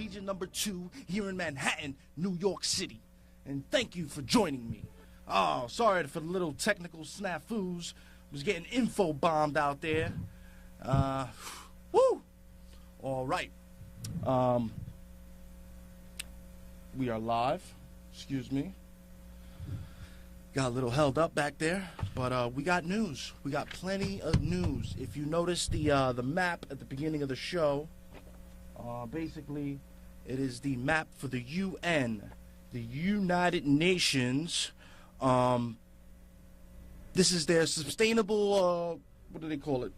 Region number 2 here in Manhattan, New York City. And thank you for joining me. Oh, sorry for the little technical snafus. Was getting info bombed out there. Woo! All right. We are live. Excuse me. Got a little held up back there, but we got news. We got plenty of news. If you notice the map at the beginning of the show, basically it is the map for the UN, the United Nations. This is their sustainable, what do they call it?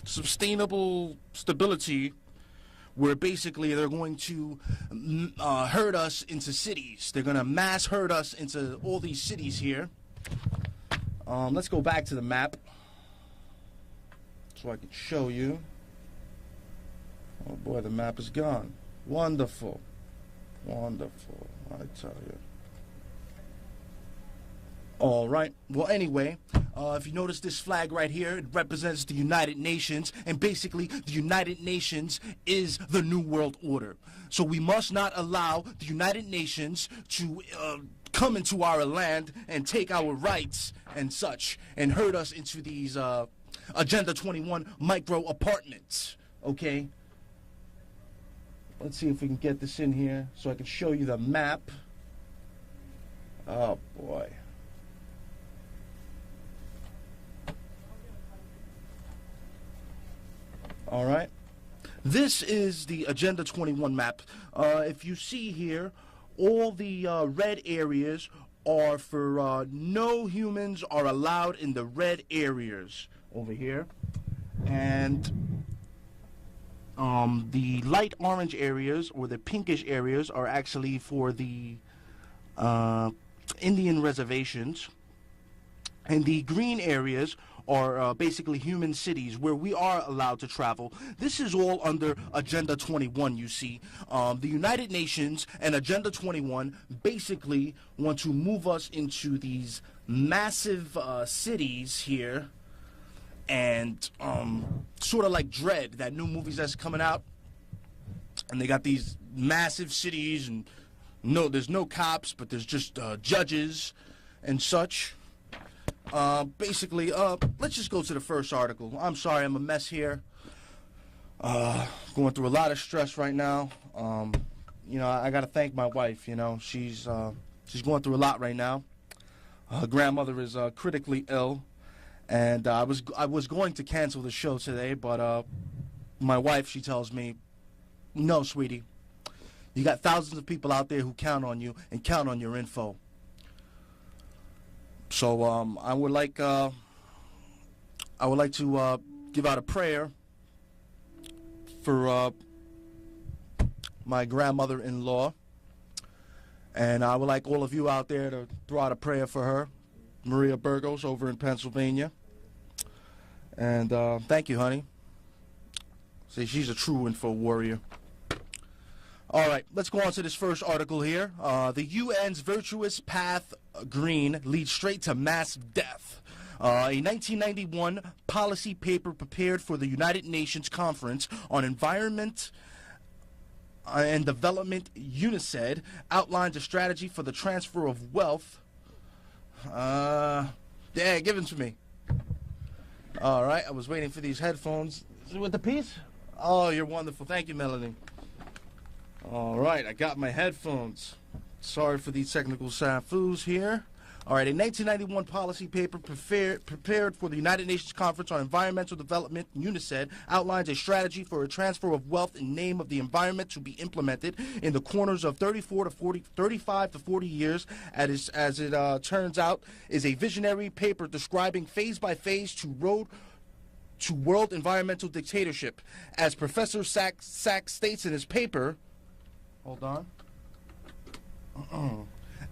Sustainable stability, where basically they're going to herd us into cities. They're going to mass herd us into all these cities here. Let's go back to the map so I can show you. Oh boy, the map is gone. Wonderful. Wonderful, I tell you. All right. Well, anyway, if you notice this flag right here, it represents the United Nations, and basically the United Nations is the New World Order. So we must not allow the United Nations to come into our land and take our rights and such, and herd us into these Agenda 21 micro apartments. Okay? Let's see if we can get this in here so I can show you the map. Oh, boy. All right. This is the Agenda 21 map. If you see here, all the red areas are for no humans are allowed in the red areas over here. And the light orange areas or the pinkish areas are actually for the Indian reservations. And the green areas are basically human cities where we are allowed to travel. This is all under Agenda 21, you see. The United Nations and Agenda 21 basically want to move us into these massive cities here. And sort of like Dread, that new movie that's coming out. And they got these massive cities, and there's no cops, but there's just judges and such. Basically, let's just go to the first article. I'm sorry, I'm a mess here. Going through a lot of stress right now. You know, I gotta thank my wife. You know, she's going through a lot right now. Her grandmother is critically ill, and I was going to cancel the show today, but my wife, she tells me, no, sweetie, you got thousands of people out there who count on you and count on your info. So I would like to give out a prayer for my grandmother-in-law, and I would like all of you out there to throw out a prayer for her, Maria Burgos over in Pennsylvania. And thank you, honey. See, she's a true info warrior. All right, let's go on to this first article here. The UN's virtuous path green leads straight to mass death. A 1991 policy paper prepared for the United Nations Conference on Environment and Development, UNICED, outlines a strategy for the transfer of wealth. Yeah, give it to me. All right, I was waiting for these headphones. Is it with the piece? Oh, you're wonderful. Thank you, Melanie. All right, I got my headphones. Sorry for these technical snafus here. All right, a 1991 policy paper prepared for the United Nations Conference on Environmental Development, UNICED, outlines a strategy for a transfer of wealth in name of the environment to be implemented in the corners of 35 to 40 years. As it turns out, is a visionary paper describing phase by phase to world environmental dictatorship. As Professor Sachs states in his paper, hold on.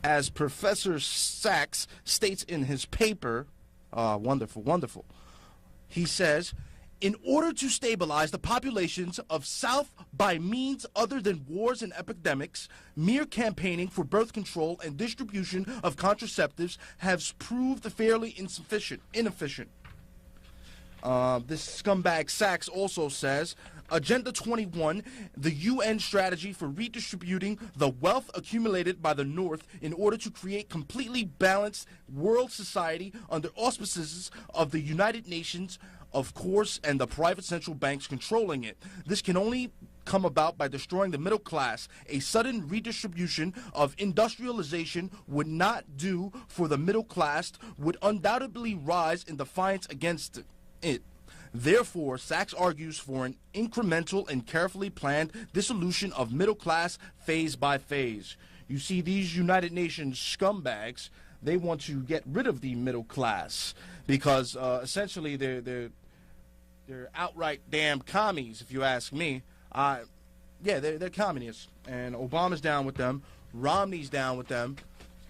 As Professor Sachs states in his paper, wonderful, he says, in order to stabilize the populations of South by means other than wars and epidemics, mere campaigning for birth control and distribution of contraceptives has proved fairly inefficient. This scumbag Sachs also says, Agenda 21, the UN strategy for redistributing the wealth accumulated by the North in order to create completely balanced world society under auspices of the United Nations, of course, and the private central banks controlling it. This can only come about by destroying the middle class. A sudden redistribution of industrialization would not do for the middle class, would undoubtedly rise in defiance against it. Therefore, Sachs argues for an incremental and carefully planned dissolution of middle class phase by phase. You see, these United Nations scumbags, they want to get rid of the middle class because essentially they're outright damn commies, if you ask me. Yeah, they're communists, and Obama's down with them, Romney's down with them,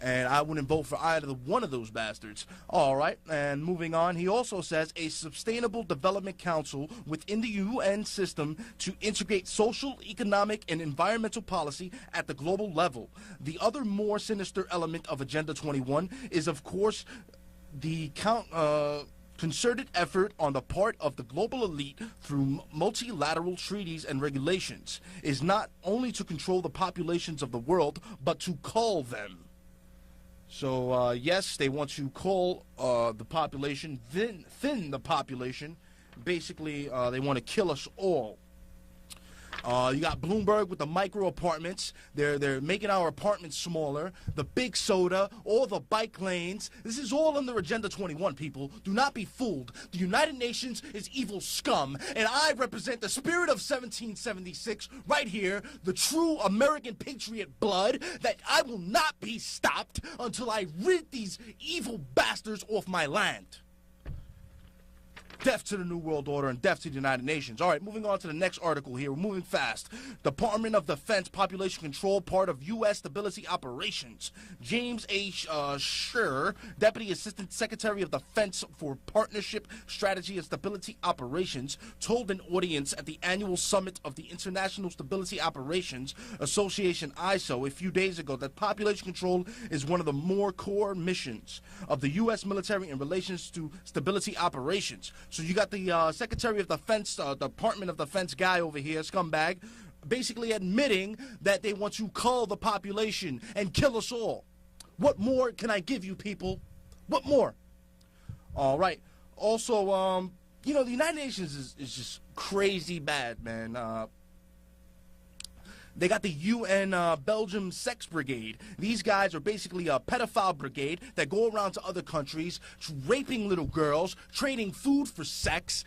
and I wouldn't vote for either one of those bastards. All right, and moving on, he also says a Sustainable Development Council within the UN system to integrate social, economic, and environmental policy at the global level. The other more sinister element of Agenda 21 is, of course, the concerted effort on the part of the global elite through multilateral treaties and regulations is not only to control the populations of the world, but to cull them. So, yes, they want to cull the population, thin the population. Basically, they want to kill us all. You got Bloomberg with the micro apartments. They're making our apartments smaller. The big soda, all the bike lanes. This is all under Agenda 21, people. Do not be fooled. The United Nations is evil scum, and I represent the spirit of 1776 right here, the true American patriot blood, that I will not be stopped until I rid these evil bastards off my land. Death to the New World Order and death to the United Nations. All right, moving on to the next article here. We're moving fast. Department of Defense Population Control, part of U.S. Stability Operations. James A. Scher, Deputy Assistant Secretary of Defense for Partnership, Strategy, and Stability Operations, told an audience at the annual summit of the International Stability Operations Association, ISO, a few days ago that population control is one of the more core missions of the U.S. military in relations to stability operations. So you got the Secretary of Defense, Department of Defense guy over here, scumbag, basically admitting that they want to cull the population and kill us all. What more can I give you, people? What more? All right. Also, you know, the United Nations is just crazy bad, man. They got the UN Belgium Sex Brigade. These guys are basically a pedophile brigade that go around to other countries, raping little girls, trading food for sex.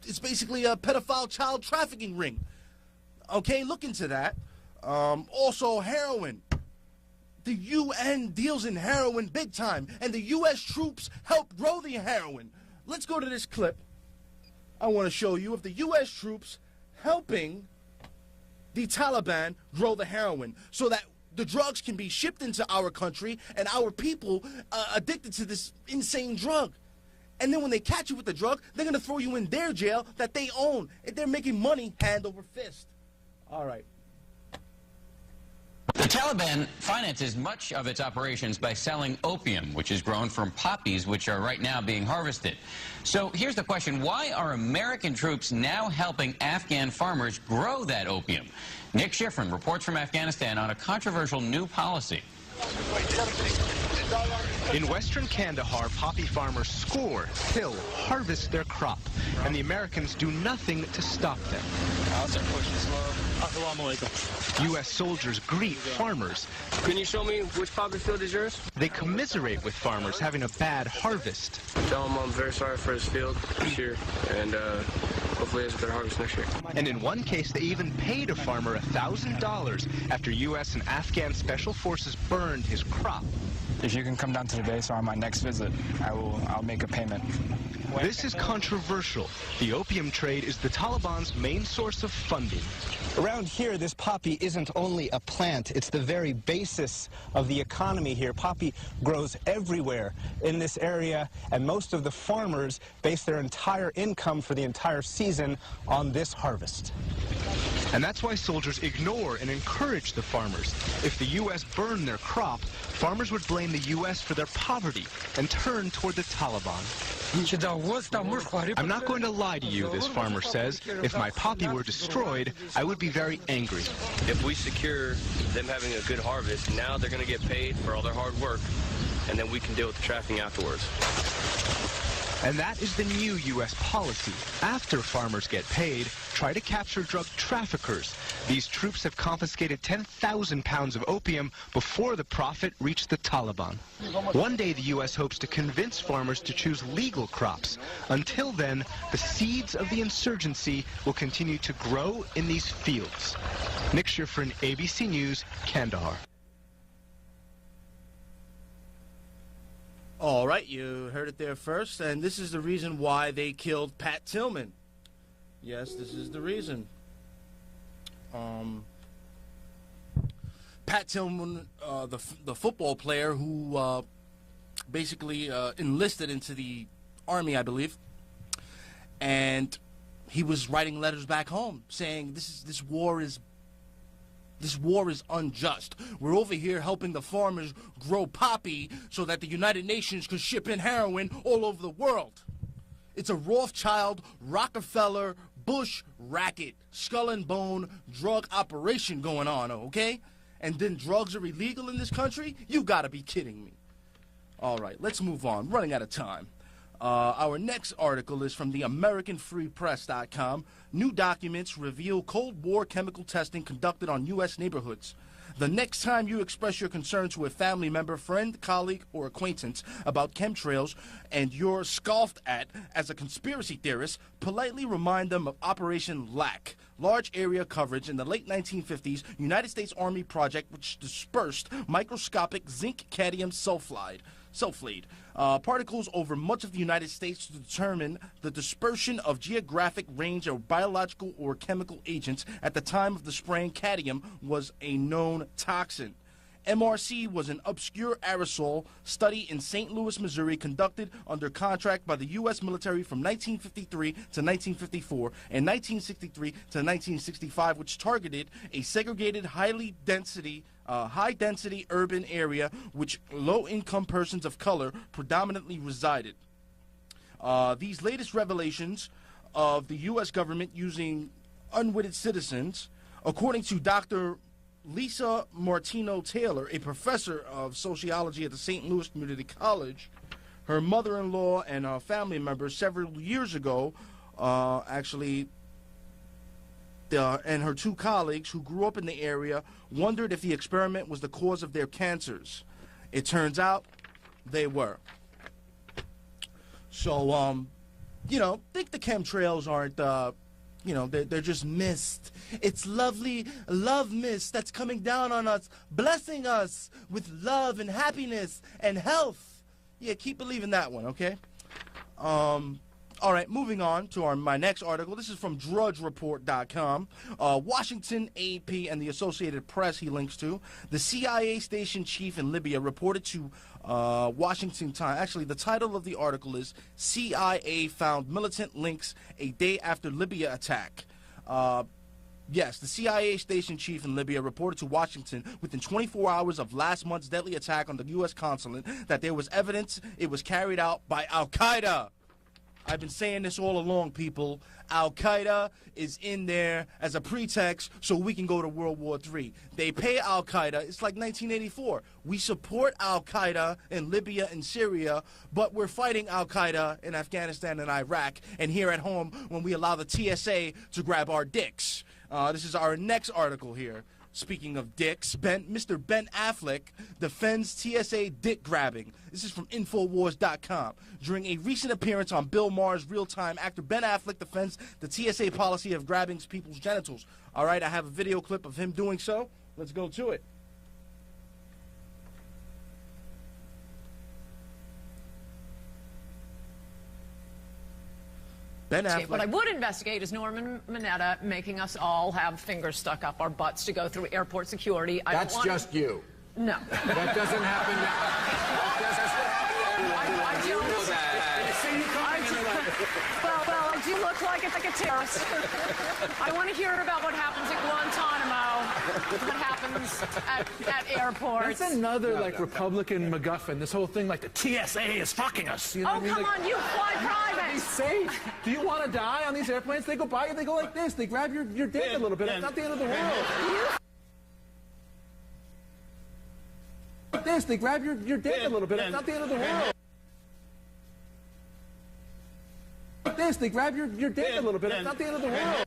It's basically a pedophile child trafficking ring. Okay, look into that. Also, heroin. The UN deals in heroin big time, and the U.S. troops help grow the heroin. Let's go to this clip. I want to show you of the U.S. troops helping the Taliban grow the heroin so that the drugs can be shipped into our country and our people addicted to this insane drug. And then when they catch you with the drug, they're going to throw you in their jail that they own. And they're making money hand over fist. All right. The Taliban finances much of its operations by selling opium, which is grown from poppies, which are right now being harvested. So here's the question. Why are American troops now helping Afghan farmers grow that opium? Nick Schifrin reports from Afghanistan on a controversial new policy. In western Kandahar, poppy farmers score, till, harvest their crop, and the Americans do nothing to stop them. U.S. soldiers greet farmers. Can you show me which poppy field is yours? They commiserate with farmers having a bad harvest. Tell them I'm very sorry for his field this year, and hopefully it's a better harvest next year. And in one case, they even paid a farmer $1,000 after U.S. and Afghan special forces burned his crop. If you can come down to the base or on my next visit, I'll make a payment. This is controversial. The opium trade is the Taliban's main source of funding. Around here, this poppy isn't only a plant, it's the very basis of the economy here. Poppy grows everywhere in this area, and most of the farmers base their entire income for the entire season season on this harvest. And that's why soldiers ignore and encourage the farmers. If the U.S. burned their crop, farmers would blame the U.S. for their poverty and turn toward the Taliban. I'm not going to lie to you, this farmer says. If my poppy were destroyed, I would be very angry. If we secure them having a good harvest, now they're going to get paid for all their hard work, and then we can deal with the trafficking afterwards. And that is the new U.S. policy. After farmers get paid, try to capture drug traffickers. These troops have confiscated 10,000 pounds of opium before the profit reached the Taliban. One day the U.S. hopes to convince farmers to choose legal crops. Until then, the seeds of the insurgency will continue to grow in these fields. Nick Schifrin, ABC News, Kandahar. All right, you heard it there first, and this is the reason why they killed Pat Tillman. Yes, this is the reason. Pat Tillman, the football player who basically enlisted into the Army, I believe, and he was writing letters back home saying this war is unjust. We're over here helping the farmers grow poppy so that the United Nations could ship in heroin all over the world. It's a Rothschild, Rockefeller, Bush racket, skull and bone drug operation going on, okay? And then drugs are illegal in this country? You gotta be kidding me. All right, let's move on. Running out of time. Our next article is from the AmericanFreePress.com. New documents reveal Cold War chemical testing conducted on U.S. neighborhoods. The next time you express your concern to a family member, friend, colleague, or acquaintance about chemtrails and you're scoffed at as a conspiracy theorist, politely remind them of Operation LAC, large area coverage in the late 1950s United States Army project which dispersed microscopic zinc cadmium sulfide particles over much of the United States to determine the dispersion of geographic range of biological or chemical agents. At the time of the spraying, cadmium was a known toxin. MRC was an obscure aerosol study in St. Louis, Missouri, conducted under contract by the U.S. military from 1953 to 1954 and 1963 to 1965, which targeted a segregated, high-density urban area which low-income persons of color predominantly resided. These latest revelations of the U.S. government using unwitting citizens, according to Dr. Lisa Martino Taylor, a professor of sociology at the St. Louis Community College, her mother-in-law and family members several years ago, and her two colleagues who grew up in the area wondered if the experiment was the cause of their cancers. It turns out they were. So, think the chemtrails aren't, they're just mist. It's lovely love mist that's coming down on us, blessing us with love and happiness and health. Yeah, keep believing that one, okay? All right, moving on to my next article. This is from DrudgeReport.com. Washington, AP, and the Associated Press he links to. The CIA station chief in Libya reported to Washington Times. Actually, the title of the article is CIA Found Militant Links a Day After Libya Attack. Yes, the CIA station chief in Libya reported to Washington within 24 hours of last month's deadly attack on the U.S. consulate that there was evidence it was carried out by Al-Qaeda. I've been saying this all along, people. Al-Qaeda is in there as a pretext so we can go to World War III. They pay Al-Qaeda. It's like 1984. We support Al-Qaeda in Libya and Syria, but we're fighting Al-Qaeda in Afghanistan and Iraq, and here at home when we allow the TSA to grab our dicks. This is our next article here. Speaking of dicks, Mr. Ben Affleck defends TSA dick grabbing. This is from Infowars.com. During a recent appearance on Bill Maher's Real Time, actor Ben Affleck defends the TSA policy of grabbing people's genitals. All right, I have a video clip of him doing so. Let's go to it. Ben Affleck. What I would investigate is Norman Mineta making us all have fingers stuck up our butts to go through airport security. That's just you. No. That doesn't happen now. I don't. see you coming in tonight. Well, do you look like a terrorist? I want to hear about what happens at Guantanamo, what happens at airports. That's another, Republican MacGuffin. This whole thing, like the TSA is fucking us. You know what I mean? Come on, you fly private. Be safe. Do you want to die on these airplanes? They go by you, they go like this. They grab your dick a little bit. It's not the end of the world. Like this, they grab your dick a little bit. It's not the end of the world. Like this, they grab your dick a little bit. It's not the end of the world.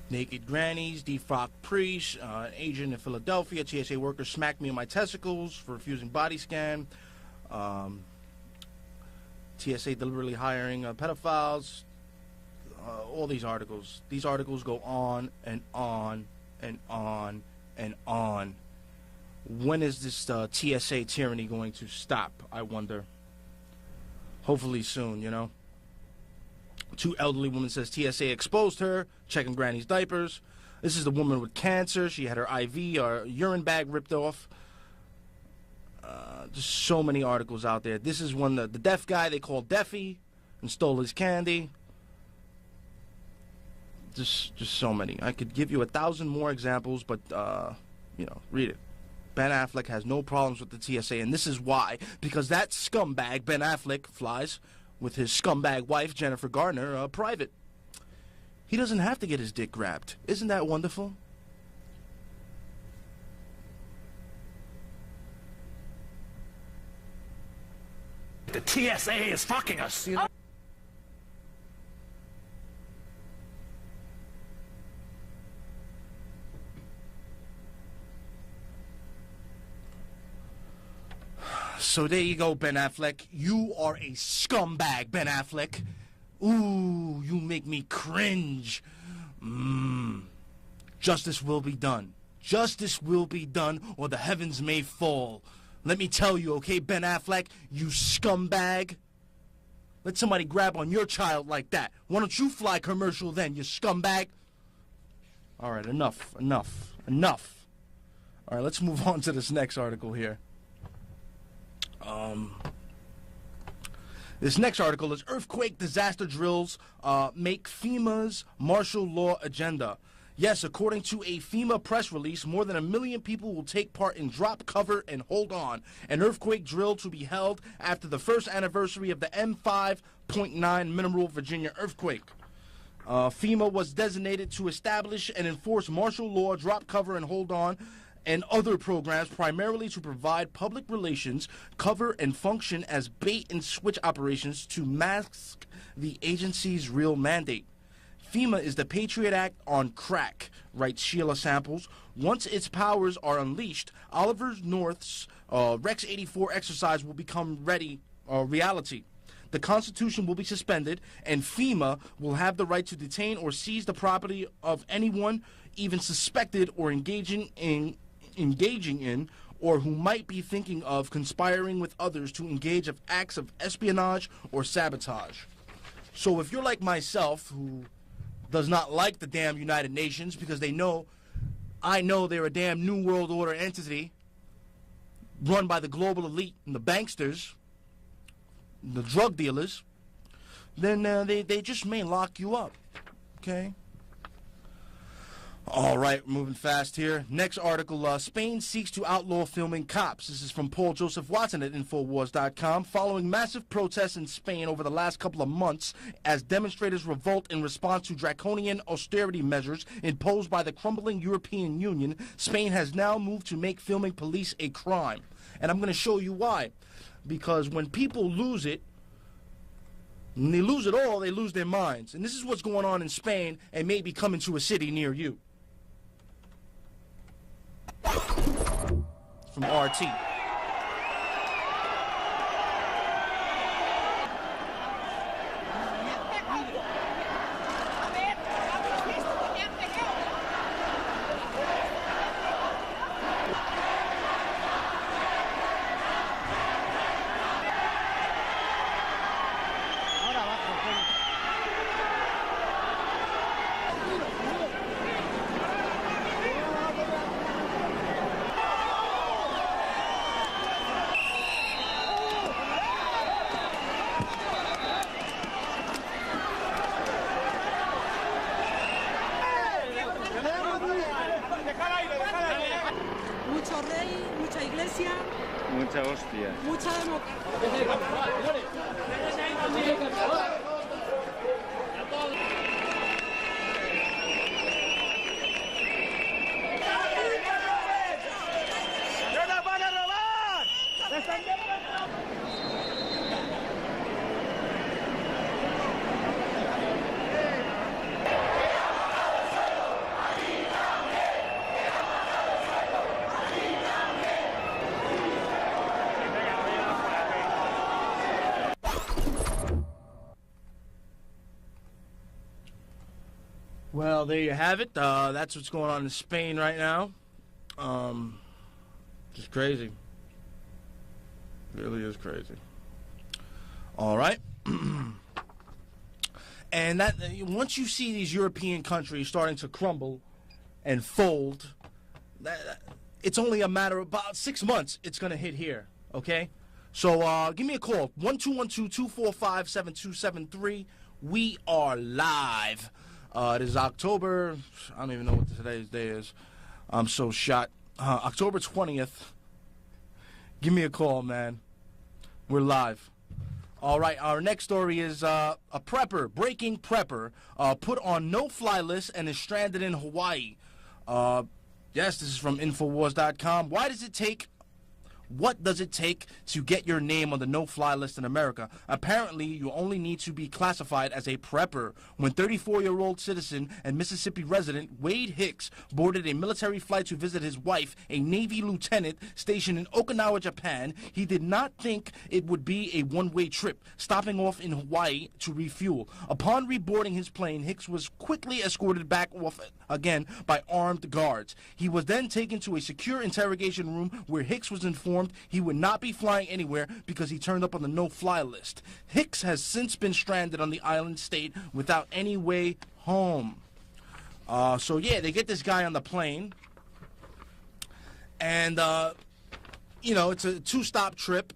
Naked grannies, defrocked priests, an agent in Philadelphia, TSA worker smacked me in my testicles for refusing body scan, TSA deliberately hiring pedophiles, all these articles. These articles go on and on and on and on. When is this TSA tyranny going to stop, I wonder? Hopefully soon, you know. Two elderly women says TSA exposed her, checking granny's diapers. This is the woman with cancer. She had her IV or urine bag ripped off. Just so many articles out there. This is one, the deaf guy they called Deafy and stole his candy. Just so many. I could give you 1,000 more examples, but, read it. Ben Affleck has no problems with the TSA, and this is why. Because that scumbag, Ben Affleck, flies with his scumbag wife, Jennifer Garner, private. He doesn't have to get his dick grabbed. Isn't that wonderful? The TSA is fucking us, you know? So there you go, Ben Affleck. You are a scumbag, Ben Affleck. Ooh, you make me cringe. Justice will be done. Justice will be done, or the heavens may fall. Let me tell you, okay, Ben Affleck, you scumbag. Let somebody grab on your child like that. Why don't you fly commercial then, you scumbag? All right, enough. All right, let's move on to this next article here. This next article is Earthquake Disaster Drills Make FEMA's Martial Law Agenda. Yes, according to a FEMA press release, more than 1 million people will take part in Drop, Cover, and Hold On, an earthquake drill to be held after the first anniversary of the M5.9 Mineral, Virginia earthquake. FEMA was designated to establish and enforce martial law, Drop, Cover, and Hold On, and other programs primarily to provide public relations, cover, and function as bait-and-switch operations to mask the agency's real mandate. FEMA is the Patriot Act on crack, writes Sheila Samples. Once its powers are unleashed, Oliver North's Rex 84 exercise will become reality. The Constitution will be suspended, and FEMA will have the right to detain or seize the property of anyone even suspected or engaging in or who might be thinking of conspiring with others to engage of acts of espionage or sabotage. So if you're like myself, who does not like the damn United Nations because I know they're a damn New World Order entity run by the global elite and the banksters, the drug dealers, then they just may lock you up, okay? All right, moving fast here. Next article, Spain seeks to outlaw filming cops. This is from Paul Joseph Watson at Infowars.com. Following massive protests in Spain over the last couple of months as demonstrators revolt in response to draconian austerity measures imposed by the crumbling European Union, Spain has now moved to make filming police a crime. And I'm going to show you why. Because when people lose it, when they lose it all, they lose their minds. And this is what's going on in Spain and maybe coming to a city near you. From RT. mucha iglesia, Mucha hostia. mucha democracia. Well, there you have it. That's what's going on in Spain right now. Just crazy. Really is crazy. All right. And that once you see these European countries starting to crumble and fold, it's only a matter of about 6 months it's going to hit here, okay? So give me a call, 1-212-245-7273. We are live. It is October, I don't even know what today's day is. I'm so shot. October 20th. Give me a call, man. We're live. All right, our next story is a prepper, breaking prepper, put on no-fly list and is stranded in Hawaii. Yes, this is from Infowars.com. What does it take to get your name on the no-fly list in America? Apparently, you only need to be classified as a prepper. When 34-year-old citizen and Mississippi resident Wade Hicks boarded a military flight to visit his wife, a Navy lieutenant stationed in Okinawa, Japan, he did not think it would be a one-way trip, stopping off in Hawaii to refuel. Upon reboarding his plane, Hicks was quickly escorted back off again by armed guards. He was then taken to a secure interrogation room where Hicks was informed he would not be flying anywhere because he turned up on the no-fly list. Hicks has since been stranded on the island state without any way home. So yeah, they get this guy on the plane, and it's a 2-stop trip,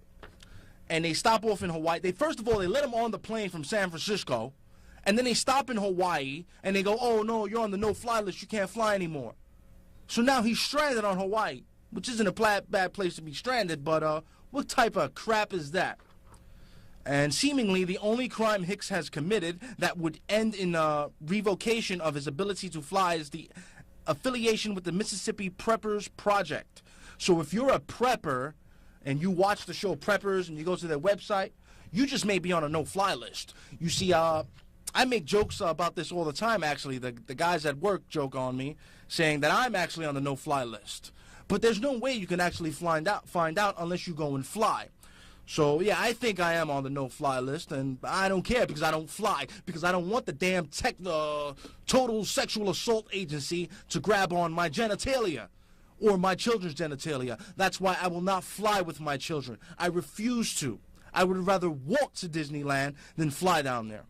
and they stop off in Hawaii. First of all, they let him on the plane from San Francisco, and then they stop in Hawaii, and they go, "Oh no, you're on the no-fly list. You can't fly anymore." So now he's stranded on Hawaii, which isn't a bad place to be stranded, but what type of crap is that? And seemingly the only crime Hicks has committed that would end in revocation of his ability to fly is the affiliation with the Mississippi Preppers Project. So if you're a prepper and you watch the show Preppers and you go to their website, you just may be on a no-fly list. You see, I make jokes about this all the time, actually. The guys at work joke on me, saying that I'm actually on the no-fly list. But there's no way you can actually find out unless you go and fly. So, yeah, I think I am on the no-fly list, and I don't care because I don't fly, because I don't want the damn total sexual assault agency to grab on my genitalia or my children's genitalia. That's why I will not fly with my children. I refuse to. I would rather walk to Disneyland than fly down there.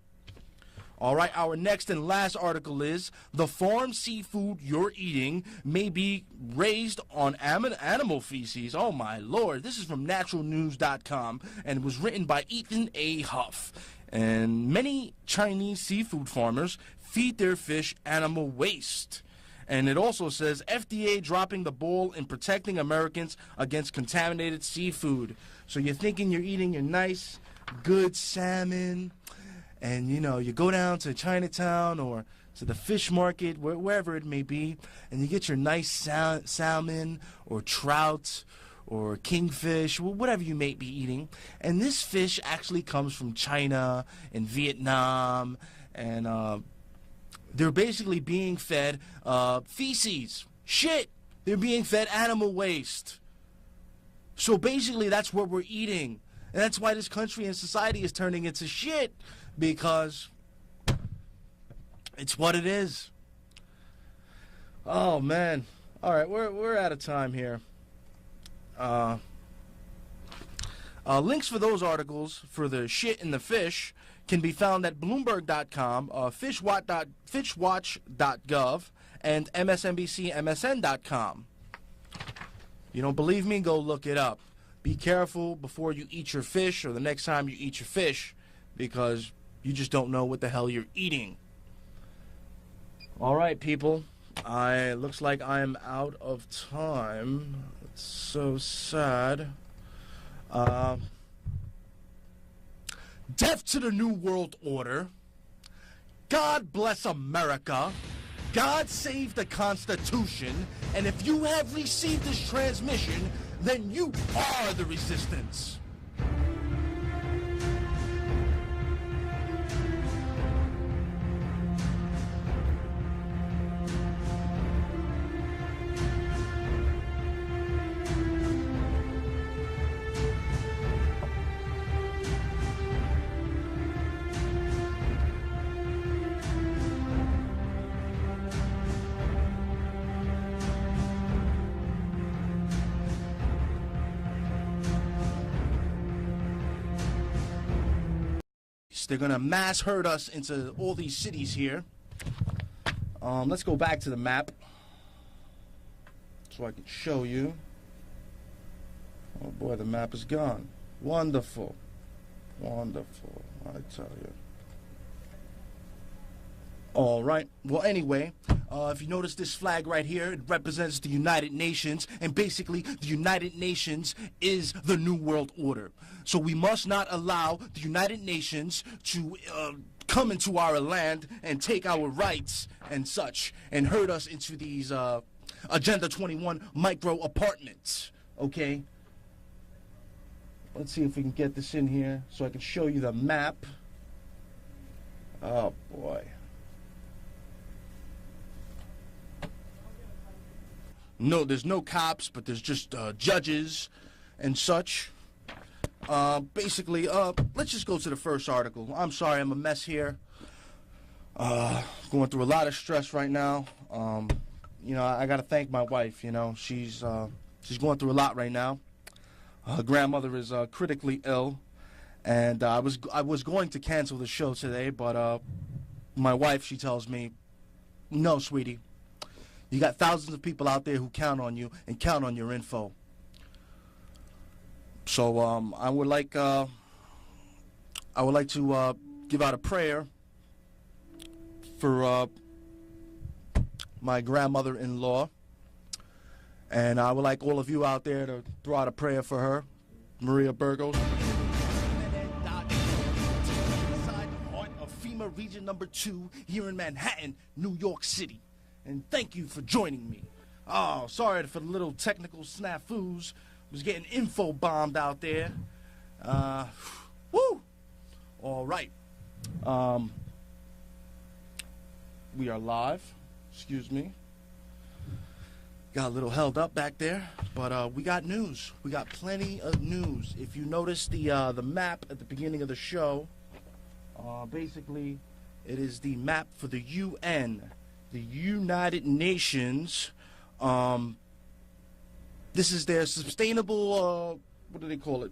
All right, our next and last article is, the farm seafood you're eating may be raised on animal feces. Oh, my Lord. This is from naturalnews.com, and it was written by Ethan A. Huff. And many Chinese seafood farmers feed their fish animal waste. And it also says, FDA dropping the ball in protecting Americans against contaminated seafood. So you're thinking you're eating your nice, good salmon, and, you go down to Chinatown or to the fish market, wherever it may be, and you get your nice salmon or trout or kingfish, whatever you may be eating. And this fish actually comes from China and Vietnam, and they're basically being fed feces. Shit! They're being fed animal waste. So basically that's what we're eating. And that's why this country and society is turning into shit. Because it's what it is. Oh, man. All right, we're out of time here. Links for those articles for the shit and the fish can be found at Bloomberg.com, fishwatch.gov, and MSNBC-MSN.com. You don't believe me? Go look it up. Be careful before you eat your fish or the next time you eat your fish, because you just don't know what the hell you're eating. All right, people. Looks like I'm out of time. It's so sad. Death to the New World Order. God bless America. God save the Constitution. And if you have received this transmission, then you are the resistance. They're gonna mass herd us into all these cities here. Let's go back to the map so I can show you. Oh boy, the map is gone. Wonderful. Wonderful, I tell you. All right. Well, anyway, if you notice this flag right here, it represents the United Nations, and basically the United Nations is the New World Order. So we must not allow the United Nations to come into our land and take our rights and such and herd us into these Agenda 21 micro apartments. Okay? Let's see if we can get this in here so I can show you the map. Oh boy. No, there's no cops, but there's just judges and such. Basically, let's just go to the first article. I'm sorry, I'm a mess here. Going through a lot of stress right now. You know, I gotta thank my wife. You know, she's going through a lot right now. Her grandmother is critically ill, and I was going to cancel the show today, but my wife, she tells me, no, sweetie. You got thousands of people out there who count on you and count on your info. So I would like to give out a prayer for my grandmother-in-law, and I would like all of you out there to throw out a prayer for her, Maria Burgos. Heart of FEMA Region Number 2 here in Manhattan, New York City. And thank you for joining me. Oh, sorry for the little technical snafus. Was getting info bombed out there. Woo! All right. We are live. Excuse me. Got a little held up back there, but we got news. We got plenty of news. If you notice the map at the beginning of the show, basically it is the map for the UN. The United Nations, this is their sustainable, what do they call it?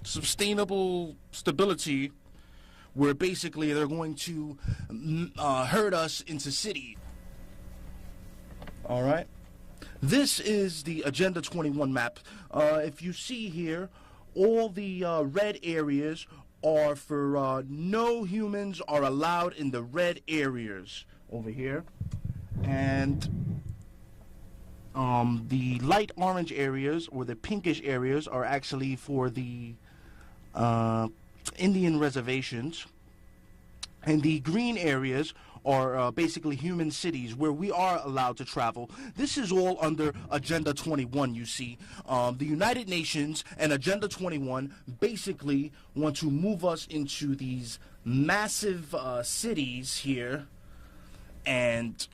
Sustainable stability, where basically they're going to herd us into cities. All right. This is the Agenda 21 map. If you see here, all the red areas are for no humans are allowed in the red areas over here. And the light orange areas or the pinkish areas are actually for the Indian reservations, and the green areas are basically human cities where we are allowed to travel. This is all under Agenda 21, you see. The United Nations and Agenda 21 basically want to move us into these massive cities here. And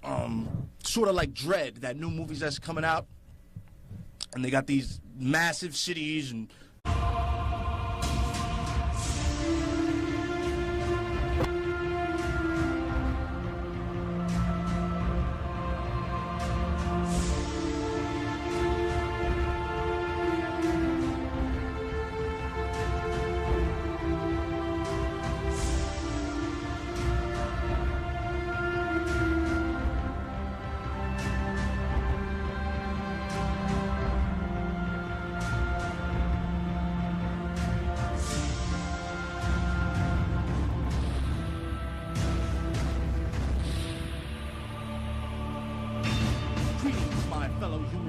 sort of like Dread, that new movie that's coming out, and they got these massive cities and fellow human